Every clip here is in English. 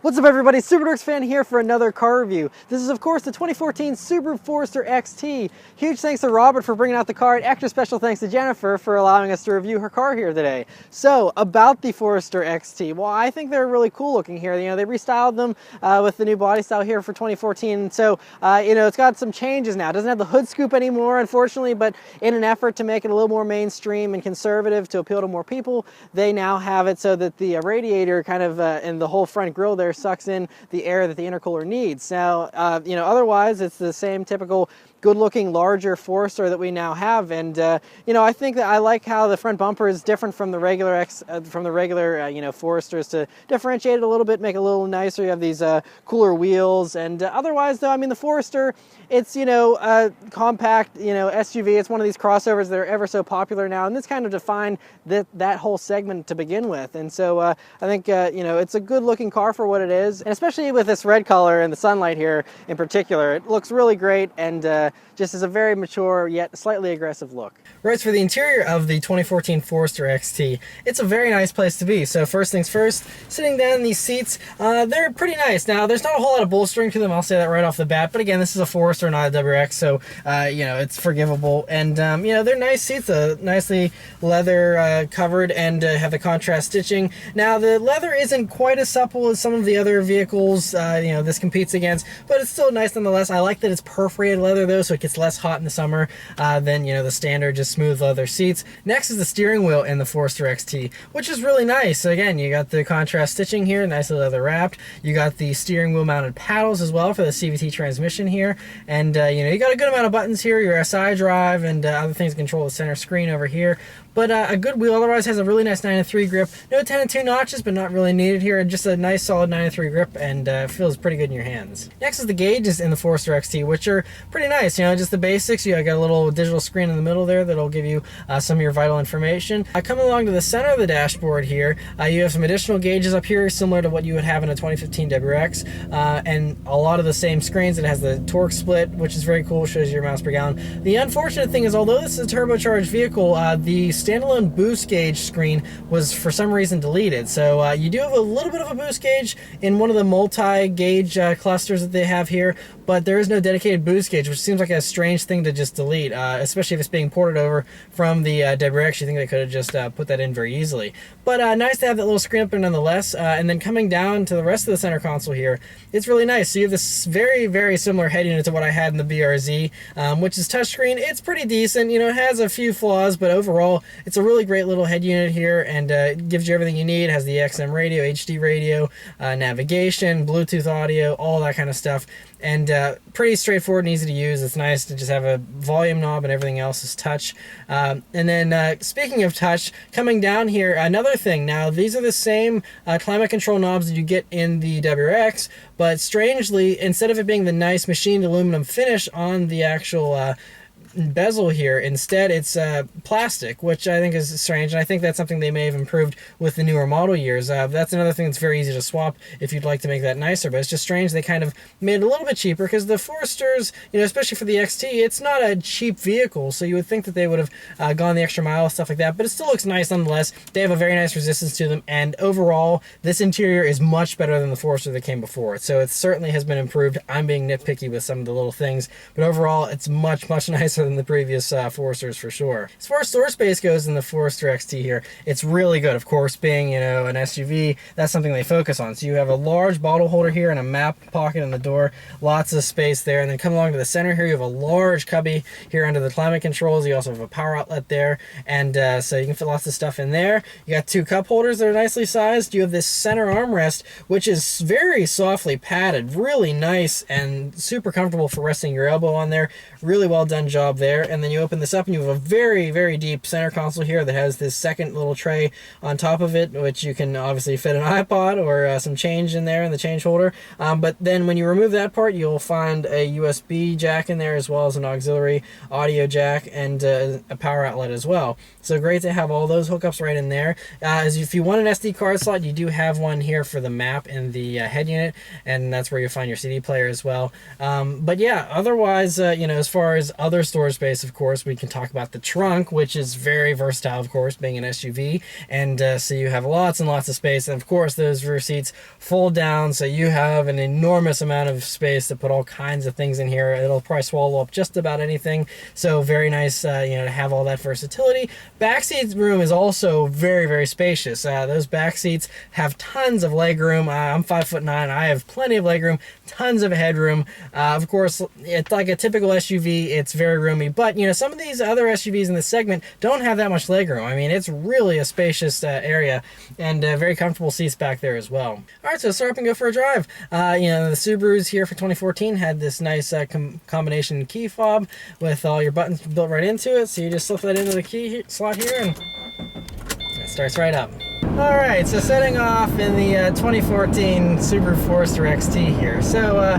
What's up everybody, Subaru fan here for another car review. This is of course the 2014 Subaru Forester XT. Huge thanks to Robert for bringing out the car, and extra special thanks to Jennifer for allowing us to review her car here today. So, about the Forester XT, well I think they're really cool looking here. You know, they restyled them with the new body style here for 2014, so you know, it's got some changes now. It doesn't have the hood scoop anymore, unfortunately, but in an effort to make it a little more mainstream and conservative to appeal to more people, they now have it so that the radiator kind of, and the whole front grille there sucks in the air that the intercooler needs. Now, you know, otherwise it's the same typical good-looking, larger Forester that we now have, and you know, I think that I like how the front bumper is different from the regular you know, Foresters, to differentiate it a little bit, make it a little nicer. You have these cooler wheels, and otherwise, though, I mean, the Forester, it's, you know, compact, you know, SUV. It's one of these crossovers that are ever so popular now, and this kind of defined that whole segment to begin with. And so I think you know, it's a good-looking car for what it is, and especially with this red color and the sunlight here in particular, it looks really great, and just as a very mature yet slightly aggressive look. Right, for the interior of the 2014 Forester XT, it's a very nice place to be. So first things first, sitting down in these seats, they're pretty nice. Now, there's not a whole lot of bolstering to them, I'll say that right off the bat, but again, this is a Forester, not a WX, so you know, it's forgivable. And you know, they're nice seats, nicely leather covered, and have the contrast stitching. Now, the leather isn't quite as supple as some of the other vehicles you know, this competes against, but it's still nice nonetheless. I like that it's perforated leather though, so it gets less hot in the summer than, you know, the standard just smooth leather seats. Next is the steering wheel in the Forester XT, which is really nice. So again, you got the contrast stitching here, nicely leather wrapped. You got the steering wheel mounted paddles as well for the CVT transmission here, and you know, you got a good amount of buttons here, your SI drive, and other things to control the center screen over here. But a good wheel otherwise, has a really nice 9-3 grip. No 10-2 notches, but not really needed here. Just a nice solid 9-3 grip, and feels pretty good in your hands. Next is the gauges in the Forester XT, which are pretty nice. You know, just the basics. You got a little digital screen in the middle there that'll give you some of your vital information. Coming along to the center of the dashboard here, you have some additional gauges up here, similar to what you would have in a 2015 WX, and a lot of the same screens. It has the torque split, which is very cool, shows you your miles per gallon. The unfortunate thing is, although this is a turbocharged vehicle, the standalone boost gauge screen was for some reason deleted. So you do have a little bit of a boost gauge in one of the multi-gauge clusters that they have here, but there is no dedicated boost gauge, which seems like a strange thing to just delete, especially if it's being ported over from the WX. You think they could have just put that in very easily. But nice to have that little screen up there nonetheless. And then coming down to the rest of the center console here, it's really nice. So you have this very, very similar head unit to what I had in the BRZ, which is touchscreen. It's pretty decent. You know, it has a few flaws, but overall, it's a really great little head unit here, and it gives you everything you need. It has the XM radio, HD radio, navigation, Bluetooth audio, all that kind of stuff. And pretty straightforward and easy to use. It's nice to just have a volume knob, and everything else is touch. And then speaking of touch, coming down here, another thing. Now, these are the same climate control knobs that you get in the WX, but strangely, instead of it being the nice machined aluminum finish on the actual bezel here, instead it's plastic, which I think is strange, and I think that's something they may have improved with the newer model years. That's another thing that's very easy to swap if you'd like to make that nicer, but it's just strange they kind of made it a little bit cheaper, because the Foresters, you know, especially for the XT, it's not a cheap vehicle, so you would think that they would have gone the extra mile, stuff like that, but it still looks nice nonetheless. They have a very nice resistance to them, and overall, this interior is much better than the Forester that came before it, so it certainly has been improved. I'm being nitpicky with some of the little things, but overall, it's much, much nicer than the previous Foresters for sure. As far as store space goes in the Forester XT here, it's really good. Of course, being, you know, an SUV, that's something they focus on. So you have a large bottle holder here and a map pocket in the door, lots of space there. And then come along to the center here, you have a large cubby here under the climate controls. You also have a power outlet there, and so you can fit lots of stuff in there. You got two cup holders that are nicely sized. You have this center armrest, which is very softly padded, really nice and super comfortable for resting your elbow on there. Really well done job there. And then you open this up, and you have a very, very deep center console here that has this second little tray on top of it, which you can obviously fit an iPod or some change in there in the change holder. But then when you remove that part, you'll find a USB jack in there, as well as an auxiliary audio jack, and a power outlet as well. So great to have all those hookups right in there. As if you want an SD card slot, you do have one here for the map in the head unit, and that's where you'll find your CD player as well. But yeah, otherwise, you know, as far as other storage storage space, of course, we can talk about the trunk, which is very versatile, of course, being an SUV. And so you have lots and lots of space. And of course, those rear seats fold down, so you have an enormous amount of space to put all kinds of things in here. It'll probably swallow up just about anything. So very nice, you know, to have all that versatility. Backseat room is also very, very spacious. Those back seats have tons of leg room. I'm 5'9". I have plenty of leg room, tons of headroom. Of course, it's like a typical SUV. It's very roomy, but you know, some of these other SUVs in this segment don't have that much leg room. I mean, it's really a spacious area, and very comfortable seats back there as well. All right, so start up and go for a drive. You know, the Subarus here for 2014 had this nice combination key fob with all your buttons built right into it. So you just slip that into the key slot here, and it starts right up. All right, so setting off in the 2014 Subaru Forester XT here. So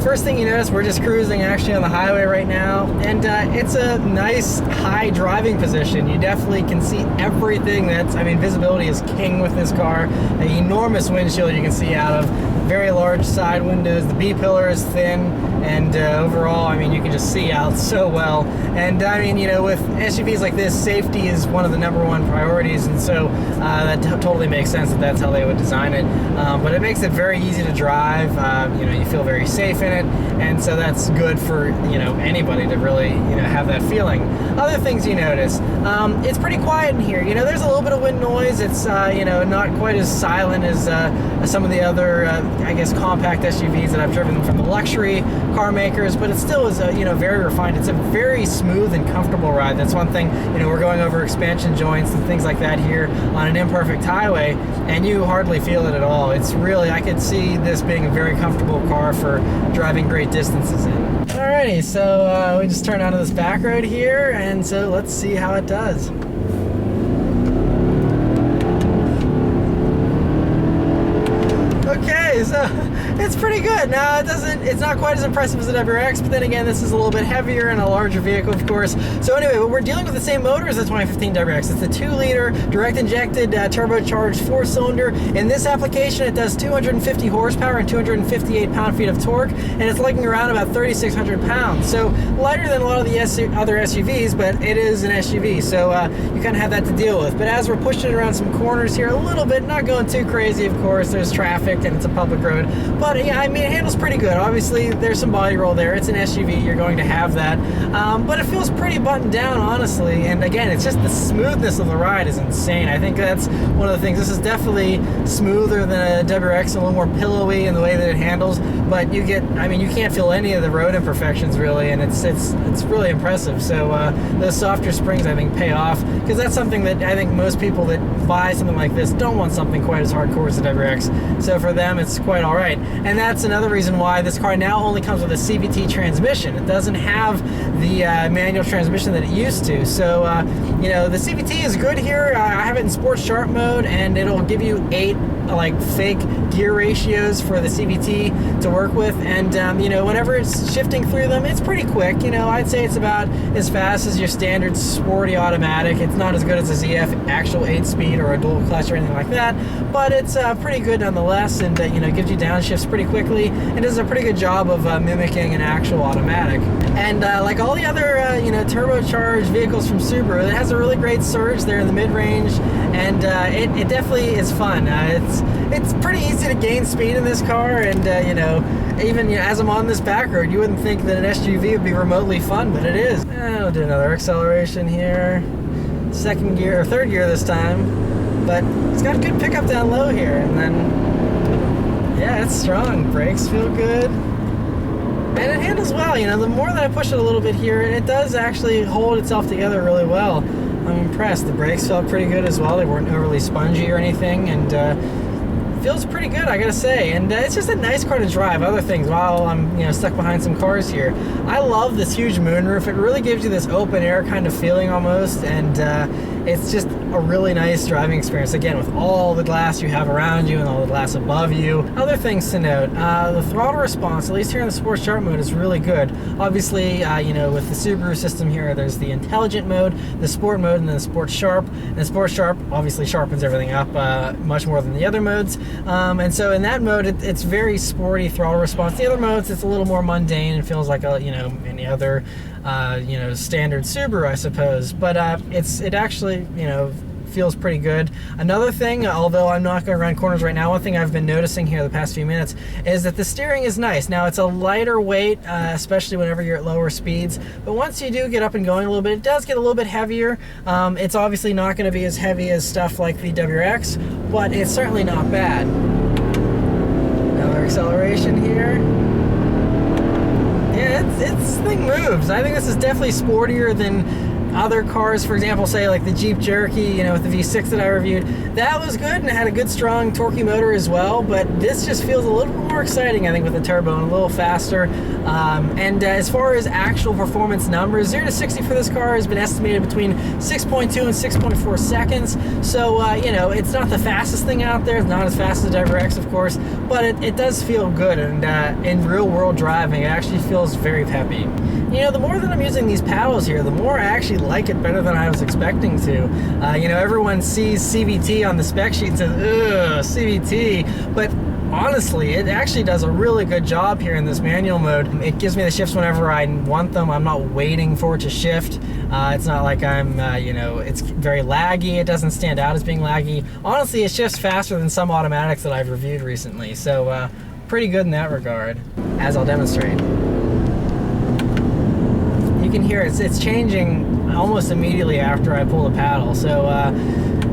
first thing you notice, we're just cruising actually on the highway right now, and it's a nice high driving position. You definitely can see everything. I mean, visibility is king with this car. An enormous windshield you can see out of, very large side windows, the B-pillar is thin, and overall, I mean, you can just see out so well. And I mean, you know, with SUVs like this, safety is one of the #1 priorities, and so that totally makes sense that that's how they would design it. But it makes it very easy to drive. You know, you feel very safe in it, and so that's good for, you know, anybody to really, you know, have that feeling. Other things you notice, it's pretty quiet in here. You know, there's a little bit of wind noise. It's you know, not quite as silent as some of the other I guess compact SUVs that I've driven from the luxury car makers, but it still is you know, very refined. It's a very smooth and comfortable ride. That's one thing. You know, we're going over expansion joints and things like that here on an imperfect highway, and you hardly feel it at all. It's really, I could see this being a very comfortable car for driving great distances in. Alrighty, so we just turned onto this back road here, and so let's see how it does. Okay, so it's pretty good. Now it's not quite as impressive as the WRX, but then again, this is a little bit heavier and a larger vehicle, of course. So anyway, we're dealing with the same motor as the 2015 WRX. It's a 2-liter direct injected turbocharged 4-cylinder. In this application, it does 250 horsepower and 258 pound-feet of torque, and it's lugging around about 3,600 pounds. So lighter than a lot of the other SUVs, but it is an SUV, so you kind of have that to deal with. But as we're pushing it around some corners here a little bit, not going too crazy, of course. There's traffic and it's a public road, but yeah, I mean, it handles pretty good. Obviously, there's some body roll there. It's an SUV, you're going to have that, but it feels pretty buttoned down, honestly. And again, it's just the smoothness of the ride is insane. I think that's one of the things. This is definitely smoother than a WRX, a little more pillowy in the way that it handles, but you get, I mean, you can't feel any of the road imperfections really, and it's really impressive. So those softer springs, I think, pay off, because that's something that I think most people that buy something like this don't want something quite as hardcore as the WRX. So for them, it's quite all right. And that's another reason why this car now only comes with a CVT transmission. It doesn't have the manual transmission that it used to. So you know, the CVT is good here. I have it in Sports Sharp mode, and it'll give you 8 like fake gear ratios for the CVT to work with, and you know, whenever it's shifting through them, it's pretty quick. You know, I'd say it's about as fast as your standard sporty automatic. It's not as good as a ZF actual 8-speed or a dual clutch or anything like that, but it's pretty good nonetheless, and you know, gives you downshifts pretty quickly, and does a pretty good job of mimicking an actual automatic. And like all the other you know, turbocharged vehicles from Subaru, it has a really great surge there in the mid-range, and it definitely is fun. It's pretty easy to gain speed in this car, and you know, even, you know, as I'm on this back road, you wouldn't think that an SUV would be remotely fun, but it is. I'll do another acceleration here, second gear or third gear this time, but it's got good pickup down low here, and then yeah, it's strong. Brakes feel good, and it handles well. You know, the more that I push it a little bit here, it does actually hold itself together really well. I'm impressed. The brakes felt pretty good as well. They weren't overly spongy or anything, and feels pretty good, I gotta say. And it's just a nice car to drive. Other things, while I'm, you know, stuck behind some cars here, I love this huge moonroof. It really gives you this open air kind of feeling almost, and it's just a really nice driving experience. Again, with all the glass you have around you and all the glass above you. Other things to note, the throttle response, at least here in the Sports Sharp mode, is really good. Obviously, you know, with the Subaru system here, there's the Intelligent mode, the Sport mode, and then the Sports Sharp. And the Sports Sharp obviously sharpens everything up much more than the other modes. And so in that mode, it's very sporty throttle response. The other modes, it's a little more mundane and feels like a, you know, any other you know, standard Subaru, I suppose. But it actually, you know, feels pretty good. Another thing, although I'm not going to run corners right now, one thing I've been noticing here the past few minutes is that the steering is nice. Now, it's a lighter weight, especially whenever you're at lower speeds, but once you do get up and going a little bit, it does get a little bit heavier. It's obviously not going to be as heavy as stuff like the WRX, but it's certainly not bad. Another acceleration here. Yeah, this thing moves. I think this is definitely sportier than other cars, for example, say like the Jeep Cherokee, you know, with the V6 that I reviewed. That was good and it had a good strong torquey motor as well, but this just feels a little more exciting, I think, with the turbo and a little faster. As far as actual performance numbers, 0 to 60 for this car has been estimated between 6.2 and 6.4 seconds. So, you know, it's not the fastest thing out there. It's not as fast as the WRX, of course, but it does feel good. And in real world driving, it actually feels very peppy. You know, the more that I'm using these paddles here, the more I actually like it better than I was expecting to. You know, everyone sees CVT on the spec sheet and says, ugh, CVT, but honestly, it actually does a really good job here in this manual mode. It gives me the shifts whenever I want them. I'm not waiting for it to shift. It's not like I'm, you know, it's very laggy. It doesn't stand out as being laggy. Honestly, it shifts faster than some automatics that I've reviewed recently. So pretty good in that regard, as I'll demonstrate. You can hear it's changing almost immediately after I pull the paddle. So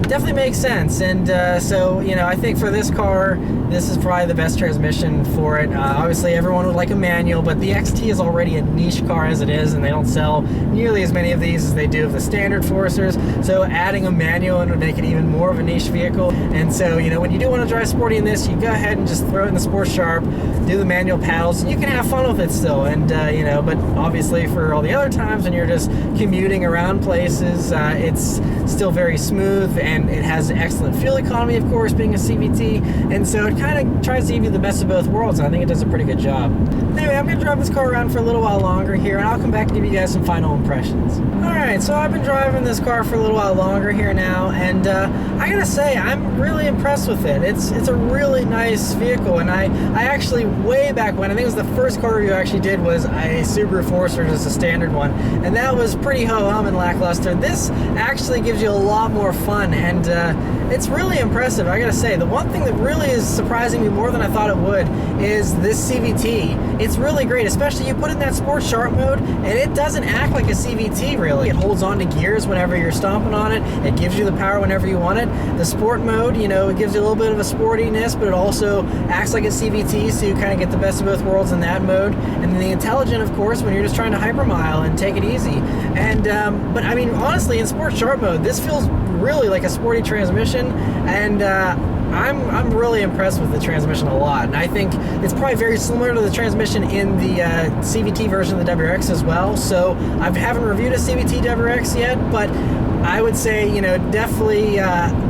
definitely makes sense. And so, you know, I think for this car, this is probably the best transmission for it. Obviously, everyone would like a manual, but the XT is already a niche car as it is, and they don't sell nearly as many of these as they do of the standard Foresters. So adding a manual would make it even more of a niche vehicle. And so, you know, when you do want to drive sporty in this, you go ahead and just throw it in the Sport Sharp, do the manual paddles, and you can have fun with it still. And, you know, but obviously for all the other times when you're just commuting around places, it's still very smooth, and it has excellent fuel economy, of course, being a CVT. And so it kind of tries to give you the best of both worlds, and I think it does a pretty good job. Anyway, I'm going to drive this car around for a little while longer here, and I'll come back and give you guys some final impressions. Alright, so I've been driving this car for a little while longer here now, and I gotta say, I'm really impressed with it. It's a really nice vehicle, and I actually, way back when, I think it was the first car review I actually did was a Subaru Forester, just a standard one, and that was pretty ho-hum and lackluster. This actually gives you a lot more fun, and it's really impressive, I gotta say. The one thing that really is surprising me more than I thought it would is this CVT. It's really great, especially you put it in that Sport Sharp mode, and it doesn't act like a CVT, really. It holds on to gears whenever you're stomping on it. It gives you the power whenever you want it. The Sport mode, you know, it gives you a little bit of a sportiness, but it also acts like a CVT, so you kind of get the best of both worlds in that mode. And then the Intelligent, of course, when you're just trying to hypermile and take it easy. And but I mean, honestly, in Sport Sharp mode, this feels really like a sporty transmission, and I'm really impressed with the transmission a lot, and I think it's probably very similar to the transmission in the CVT version of the WRX as well. So I haven't reviewed a CVT WRX yet, but I would say, you know, definitely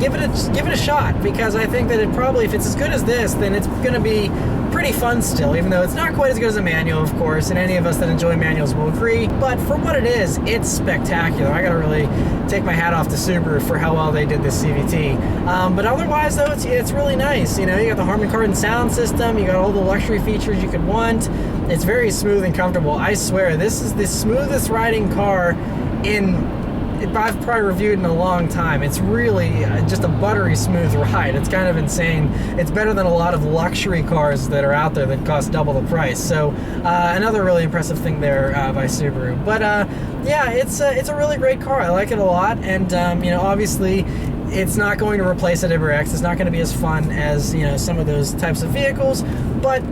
give it a shot, because I think that it probably, if it's as good as this, then it's going to be pretty fun still, even though it's not quite as good as a manual, of course, and any of us that enjoy manuals will agree. But for what it is, it's spectacular. I gotta really take my hat off to Subaru for how well they did this CVT. But otherwise, though, it's really nice. You know, you got the Harman Kardon sound system, you got all the luxury features you could want. It's very smooth and comfortable. I swear, this is the smoothest riding car I've probably reviewed in a long time. It's really just a buttery smooth ride. It's kind of insane. It's better than a lot of luxury cars that are out there that cost double the price. So another really impressive thing there by Subaru. But yeah, it's a really great car. I like it a lot, and you know, obviously it's not going to replace a WRX. It's not going to be as fun as, you know, some of those types of vehicles, but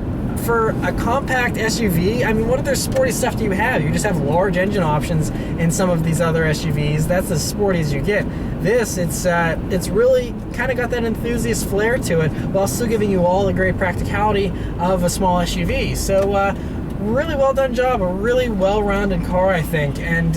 for a compact SUV, I mean, what other sporty stuff do you have? You just have large engine options in some of these other SUVs. That's as sporty as you get. This, it's really kind of got that enthusiast flair to it, while still giving you all the great practicality of a small SUV. So, really well done job. A really well-rounded car, I think, and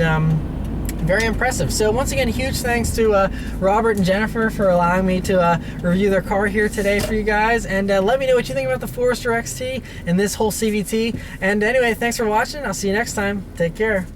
very impressive. So once again, huge thanks to Robert and Jennifer for allowing me to review their car here today for you guys, and let me know what you think about the Forester XT and this whole CVT. And anyway, thanks for watching. I'll see you next time. Take care.